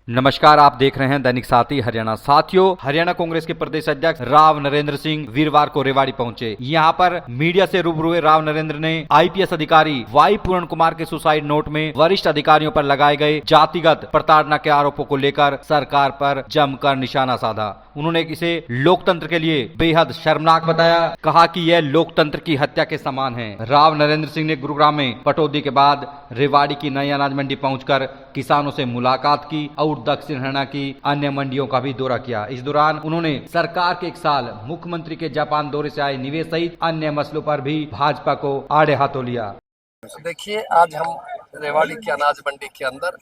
नमस्कार, आप देख रहे हैं दैनिक साथी हरियाणा। साथियों, हरियाणा कांग्रेस के प्रदेश अध्यक्ष राव नरेंद्र सिंह वीरवार को रेवाड़ी पहुंचे। यहां पर मीडिया से रूबरू हुए राव नरेंद्र ने आईपीएस अधिकारी वाई पूर्ण कुमार के सुसाइड नोट में वरिष्ठ अधिकारियों पर लगाए गए जातिगत प्रताड़ना के आरोपों को लेकर सरकार पर जमकर निशाना साधा। उन्होंने इसे लोकतंत्र के लिए बेहद शर्मनाक बताया। कहा कि यह लोकतंत्र की हत्या के समान है। राव नरेंद्र सिंह ने गुरुग्राम में पटौदी के बाद रेवाड़ी की नई अनाज मंडी पहुंचकर किसानों से मुलाकात की और दक्षिण हरियाणा की अन्य मंडियों का भी दौरा किया। इस दौरान उन्होंने सरकार के एक साल मुख्यमंत्री के जापान दौरे से आए निवेश सहित अन्य मसलों पर भी भाजपा को आड़े हाथों लिया। देखिए, आज हम रेवाड़ी की अनाज मंडी के अंदर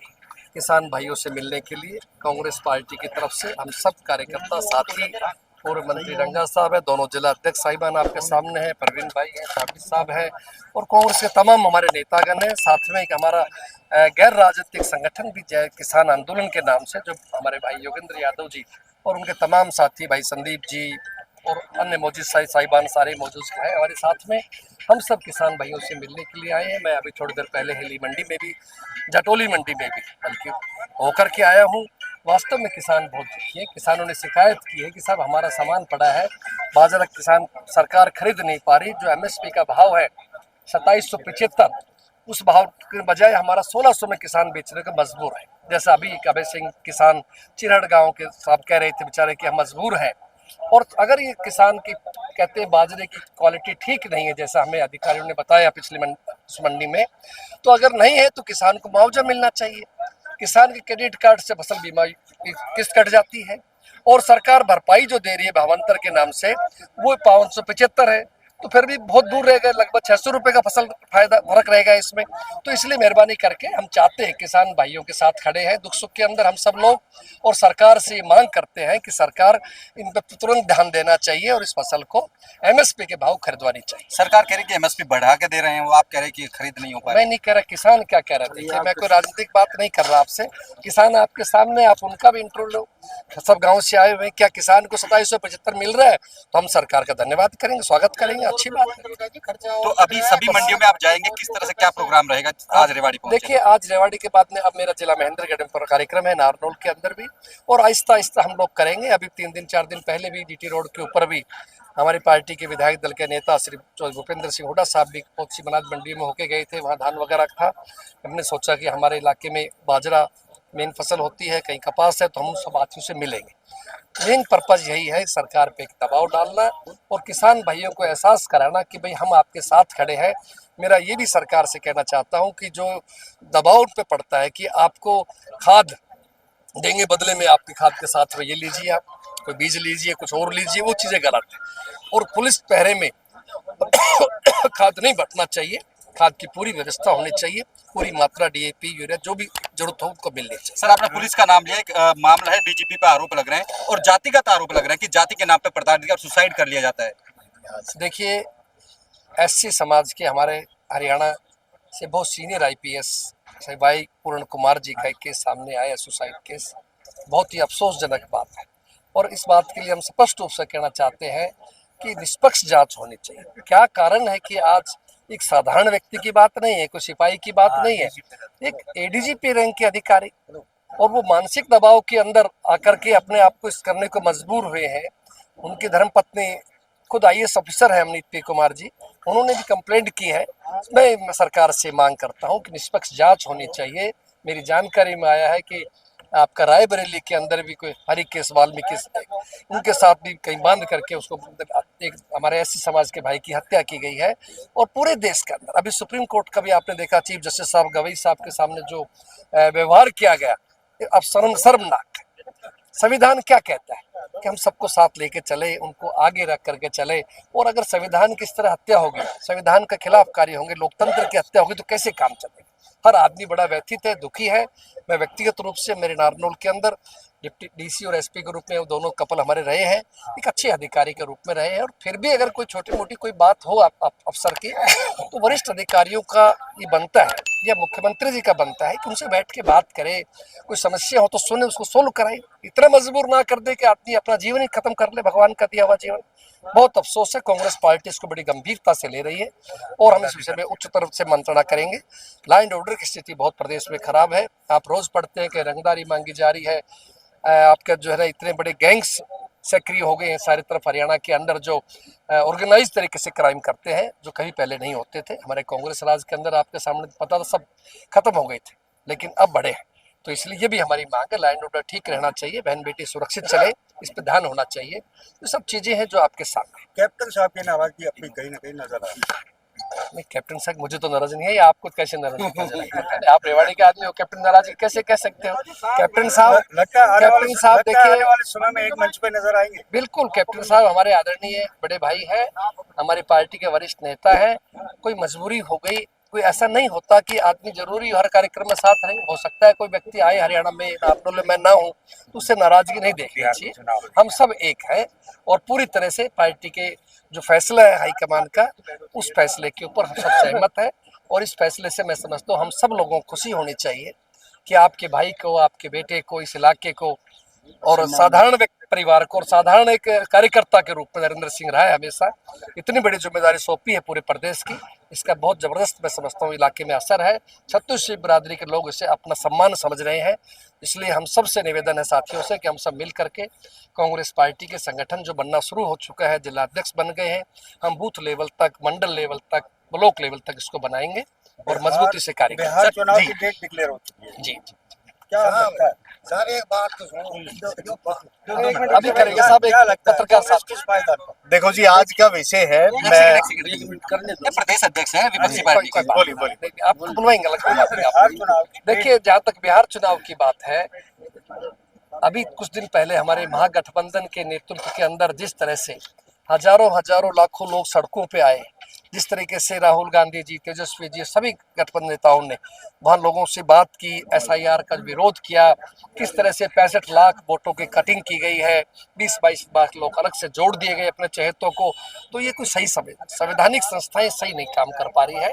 किसान भाइयों से मिलने के लिए कांग्रेस पार्टी की तरफ से हम सब कार्यकर्ता, साथी, पूर्व मंत्री रंगा साहब है, दोनों जिला अध्यक्ष साहिबान आपके सामने है, परवीन भाई है, साबिर साहब है और कांग्रेस के तमाम हमारे नेतागण हैं। साथ में एक हमारा गैर राजनीतिक संगठन भी जय किसान आंदोलन के नाम से, जो हमारे भाई योगेंद्र यादव जी और उनके तमाम साथी भाई संदीप जी और अन्य मौजूद साहिबान सारे मौजूद है हमारे साथ में। हम सब किसान भाइयों से मिलने के लिए आए हैं। मैं अभी थोड़ी देर पहले हिली मंडी में भी, जटोली मंडी में भी बल्कि होकर के आया हूँ। वास्तव में किसान बहुत दुखी है। किसानों ने शिकायत की है कि साहब हमारा सामान पड़ा है, बाजरा किसान सरकार खरीद नहीं पा रही। जो एमएसपी का भाव है 2775, उस भाव के बजाय हमारा 1600 में किसान बेचने को मजबूर है। जैसा अभी कबीर सिंह किसान चिरहट गाँव के साहब कह रहे थे बेचारे कि हम मजबूर हैं। और अगर ये किसान की कहते हैं बाजरे की क्वालिटी ठीक नहीं है, जैसा हमें अधिकारियों ने बताया पिछली मंडी में, तो अगर नहीं है तो किसान को मुआवजा मिलना चाहिए। किसान के क्रेडिट कार्ड से फसल बीमा की किस्त कट जाती है और सरकार भरपाई जो दे रही है भावांतर के नाम से वो 575 है, तो फिर भी बहुत दूर रहेगा, लगभग 600 रुपये का फसल फायदा फर्क रहेगा इसमें। तो इसलिए मेहरबानी करके हम चाहते हैं, किसान भाइयों के साथ खड़े हैं दुख सुख के अंदर हम सब लोग, और सरकार से मांग करते हैं कि सरकार इन पर तुरंत ध्यान देना चाहिए और इस फसल को एमएसपी के भाव खरीदवानी चाहिए। सरकार कह रही है कि एमएसपी बढ़ा के दे रहे हैं, वो आप कह रहे हैं कि खरीद नहीं हो पा रही। मैं नहीं कह रहा, किसान क्या कह रहे थे। मैं कोई राजनीतिक बात नहीं कर रहा आपसे। किसान आपके सामने, आप उनका भी इंटरव्यू लो। सब गाँव से आए हुए, क्या किसान को 2775 मिल रहा है तो हम सरकार का धन्यवाद करेंगे, स्वागत करेंगे, अच्छी बात है। तो अभी सभी मंडियों में आप जाएंगे, किस तरह से क्या प्रोग्राम रहेगा आज रेवाड़ी पहुंचे? देखिए, आज रेवाड़ी के बाद में अब मेरा जिला महेंद्रगढ़ पर कार्यक्रम है, नारनौल के अंदर भी, और आहिस्ता आहिस्ता हम लोग करेंगे। अभी 3-4 दिन पहले भी जीटी रोड के ऊपर भी हमारी पार्टी के विधायक दल के नेता श्री भूपेंद्र सिंह हुड्डा साहब भी बहुत सी अनाज मंडी में होके गए थे, वहाँ धान वगैरह था। हमने सोचा कि हमारे इलाके में बाजरा मेन फसल होती है, कहीं कपास है, तो हम सब साथियों से मिलेंगे। मेन पर्पज यही है, सरकार पे एक दबाव डालना और किसान भाइयों को एहसास कराना कि भाई हम आपके साथ खड़े हैं। मेरा ये भी सरकार से कहना चाहता हूँ कि जो दबाव पे पड़ता है कि आपको खाद देंगे, बदले में आपकी खाद के साथ ये लीजिए, आप कोई बीज लीजिए, कुछ और लीजिए, वो चीज़ें गलत है। और पुलिस पहरे में खाद नहीं बंटना चाहिए, खाद की पूरी व्यवस्था होनी चाहिए, पूरी मात्रा डीएपी यूरिया जो भी जरूरत हो उनको मिलनी चाहिए। सर, आपने पुलिस का नाम लिया, एक मामला है डीजीपी पे आरोप लग रहे हैं और जातिगत आरोप लग रहे हैं कि जाति के नाम पे प्रताड़ित कर सुसाइड कर लिया जाता है। देखिए, एससी समाज के हमारे हरियाणा से बहुत सीनियर आईपीएस वाई पूर्ण कुमार जी का एक केस सामने आया, सुसाइड केस। बहुत ही अफसोसजनक बात है और इस बात के लिए हम स्पष्ट रूप से कहना चाहते हैं कि निष्पक्ष जांच होनी चाहिए। क्या कारण है कि आज एक साधारण व्यक्ति की बात नहीं है, कोई सिपाही की बात नहीं है, एक एडीजीपी रैंक के अधिकारी, और वो मानसिक दबाव के अंदर आकर के अपने आप को इस करने को मजबूर हुए हैं। उनकी धर्मपत्नी खुद आईएएस ऑफिसर है अमनीत पी कुमार जी, उन्होंने भी कंप्लेंट की है। मैं सरकार से मांग करता हूं कि निष्पक्ष जांच होनी चाहिए। मेरी जानकारी में आया है कि आपका रायबरेली के अंदर भी कोई हरिकेश वाल्मीकि, उनके साथ भी कहीं बांध करके उसको एक हमारे एससी समाज के भाई की हत्या की गई है। और पूरे देश के अंदर अभी सुप्रीम कोर्ट का भी आपने देखा, चीफ जस्टिस साहब गवई साहब के सामने जो व्यवहार किया गया, अब शर्मनाक है। संविधान क्या कहता है कि हम सबको साथ लेके चले, उनको आगे रख करके चले, और अगर संविधान की इस तरह हत्या होगी, संविधान के खिलाफ कार्य होंगे, लोकतंत्र की हत्या होगी, तो कैसे काम चलेगा। हर आदमी बड़ा व्यथित है, दुखी है। मैं व्यक्तिगत रूप से मेरे नारनौल के अंदर डिप्टी डीसी और एसपी के रूप में वो दोनों कपल हमारे रहे हैं, एक अच्छे अधिकारी के रूप में रहे हैं। और फिर भी अगर कोई छोटी मोटी कोई बात हो अफसर की, तो वरिष्ठ अधिकारियों का ये बनता है, या मुख्यमंत्री जी का बनता है कि उनसे बैठ के बात करे, कोई समस्या हो तो सुने, उसको सोल्व कराए। इतना मजबूर ना कर दे कि आदमी अपना जीवन ही खत्म कर ले, भगवान का दिया हुआ जीवन। बहुत अफसोस है, कांग्रेस पार्टी इसको बड़ी गंभीरता से ले रही है और हम इस विषय में उच्च तरफ से मंत्रणा करेंगे। लॉ एंड ऑर्डर की स्थिति बहुत प्रदेश में खराब है। आप रोज पढ़ते हैं कि रंगदारी मांगी जा रही है, आपका जो है ना इतने बड़े गैंग्स सक्रिय हो गए हैं सारी तरफ हरियाणा के अंदर, जो ऑर्गेनाइज तरीके से क्राइम करते हैं, जो कभी पहले नहीं होते थे। हमारे कांग्रेस राज के अंदर आपके सामने पता था सब खत्म हो गए थे, लेकिन अब बढ़े हैं। तो इसलिए ये भी हमारी मांग है, लॉ एंड ऑर्डर ठीक रहना चाहिए, बहन बेटी सुरक्षित चले, इस पर ध्यान होना चाहिए। ये सब चीजें हैं जो आपके सामने। कैप्टन साहब की नाराजगी अपनी कहीं ना कहीं नजर आ रही है। नहीं, कैप्टन साहब मुझे तो नाराज नहीं है, आपको कैसे नाराज है? आप रेवाड़ी के आदमी हो, कैप्टन नाराज कैसे कह सकते हो? कैप्टन साहब, लगता है कैप्टन साहब देखिए, आने वाले समय में एक मंच पे नजर आएंगे। बिल्कुल कैप्टन साहब हमारे आदरणीय बड़े भाई है, हमारी पार्टी के वरिष्ठ नेता है। कोई मजबूरी हो गई, कोई ऐसा नहीं होता कि आदमी जरूरी हर कार्यक्रम में साथ रहे। हो सकता है कोई व्यक्ति आए हरियाणा में, नापतोल मैं ना हूँ, तो उससे नाराजगी नहीं देखनी चाहिए। हम सब एक है और पूरी तरह से पार्टी के जो फैसला है हाईकमान का, उस फैसले के ऊपर हम सब सहमत है। और इस फैसले से मैं समझता हूँ हम सब लोगों को खुशी होनी चाहिए कि आपके भाई को, आपके बेटे को, इस इलाके को और साधारण परिवार को और साधारण एक कार्यकर्ता के रूप में नरेंद्र सिंह रहा है हमेशा, इतनी बड़ी जिम्मेदारी सौंपी है पूरे प्रदेश की। इसका बहुत जबरदस्त मैं समझता हूँ इलाके में असर है। छत्तीसगढ़ बिरादरी के लोग इसे अपना सम्मान समझ रहे हैं। इसलिए हम सबसे निवेदन है साथियों से कि हम सब मिल करके कांग्रेस पार्टी के संगठन जो बनना शुरू हो चुका है, जिलाध्यक्ष बन गए हैं, हम बूथ लेवल तक, मंडल लेवल तक, ब्लॉक लेवल तक इसको बनाएंगे और मजबूती से कार्य करेंगे। बिहार चुनाव की डेट डिक्लेयर हो चुकी है। जी क्या लगता है? सर एक बात तो सुनो, अभी करेंगे साहब, एक क्या लगता है पत्रकार साहब। किस पायदान पर? देखो जी, आज का विषय है, मैं ये प्रदेश अध्यक्ष हैं विपक्षी पार्टी के। बोलिए, आपको बुलवाएंगे अलग बात है। बिहार चुनाव की देखिए, जहाँ तक बिहार चुनाव की बात है, अभी कुछ दिन पहले हमारे महागठबंधन के नेतृत्व के अंदर जिस तरह से हजारों लाखों लोग सड़कों पे आए, जिस तरीके से राहुल गांधी जी, तेजस्वी जी, सभी गठबंधन नेताओं ने वहां लोगों से बात की, SIR का विरोध किया, किस तरह से 65 लाख वोटों की कटिंग की गई है, 20-22 लाख लोग अलग से जोड़ दिए गए अपने चहेतों को, तो ये कोई सही संवैधानिक संस्थाएं सही नहीं काम कर पा रही है।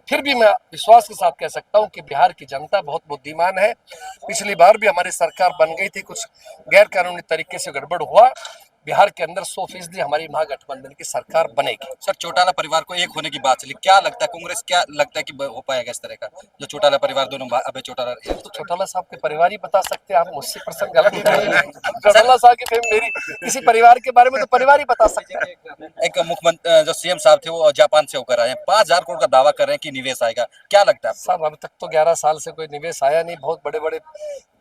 फिर भी मैं विश्वास के साथ कह सकता हूँ कि बिहार की जनता बहुत बुद्धिमान है। पिछली बार भी हमारी सरकार बन गई थी, कुछ गैर कानूनी तरीके से गड़बड़ हुआ। बिहार के अंदर 100% हमारी महागठबंधन की सरकार बनेगी। सर, चौटाला परिवार को एक होने की बात चली, क्या लगता है कांग्रेस, क्या लगता है कि हो पाएगा इस तरह का, जो चौटाला परिवार दोनों अभय चौटाला? तो चौटाला साहब के परिवार ही बता सकते हैं, आप मुझसे प्रसंग गलत उठाइए। चौटाला साहब की फिल्म मेरी किसी परिवार के बारे में तो परिवार ही बता सकते हैं। एक मुख्यमंत्री जो CM साहब थे वो जापान से होकर आए हैं, 5,000 करोड़ का दावा कर रहे हैं कि निवेश आएगा, क्या लगता है? साहब अभी तक तो 11 साल से कोई निवेश आया नहीं। बहुत बड़े बड़े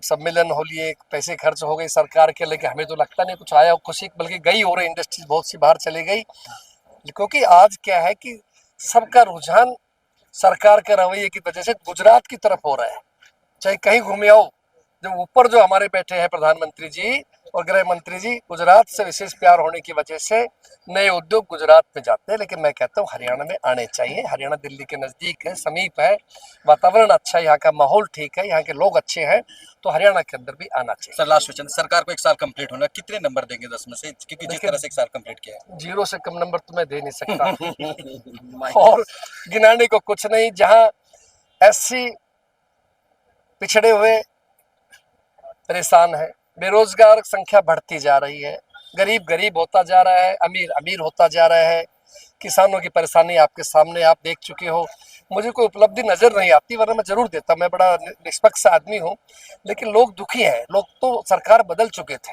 सम्मेलन हो लिए, पैसे खर्च हो गए सरकार के, लेकिन हमें तो लगता नहीं कुछ आया। खुशी बल्कि गई हो रही इंडस्ट्रीज बहुत सी बाहर चली गई, क्योंकि आज क्या है कि सबका रुझान सरकार के रवैये की वजह से गुजरात की तरफ हो रहा है। चाहे कहीं घूमे आओ, जो ऊपर जो हमारे बैठे हैं प्रधानमंत्री जी और गृह मंत्री जी, गुजरात से विशेष प्यार होने की वजह से नए उद्योग गुजरात में जाते हैं। लेकिन मैं कहता हूँ हरियाणा में आने चाहिए। हरियाणा दिल्ली के नजदीक है, समीप है, वातावरण अच्छा है, यहाँ का माहौल ठीक है, यहाँ के लोग अच्छे हैं, तो हरियाणा के अंदर भी आना चाहिए। सर, लास्ट क्वेश्चन, सरकार को 1 साल कंप्लीट होना, कितने नंबर देंगे 10 में से? क्योंकि जिस तरह से 1 साल कंप्लीट किया है, 0 से कम नंबर तो मैं दे नहीं सकता। और गिनाने को कुछ नहीं। जहाँ SC पिछड़े हुए परेशान है, बेरोजगार संख्या बढ़ती जा रही है, गरीब होता जा रहा है, अमीर होता जा रहा है, किसानों की परेशानी आपके सामने आप देख चुके हो। मुझे कोई उपलब्धि नजर नहीं आती, वरना मैं जरूर देता, मैं बड़ा निष्पक्ष आदमी हूँ। लेकिन लोग दुखी हैं, लोग तो सरकार बदल चुके थे,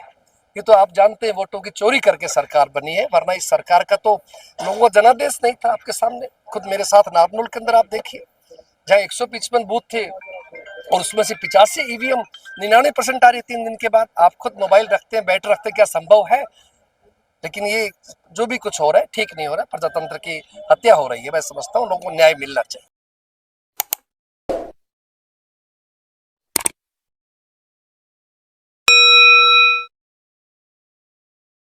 ये तो आप जानते हैं, वोटों की चोरी करके सरकार बनी है, वरना इस सरकार का तो लोगों का जनादेश नहीं था। आपके सामने खुद मेरे साथ नारनौल के अंदर आप देखिए, जहाँ 155 बूथ थे और उसमें से 85 EVM 99% आ रही 3 दिन के बाद। आप खुद मोबाइल रखते हैं, बैटरी रखते हैं, क्या संभव है? लेकिन ये जो भी कुछ हो रहा है ठीक नहीं हो रहा है, प्रजातंत्र की हत्या हो रही है। मैं समझता हूँ लोगों को न्याय मिलना चाहिए।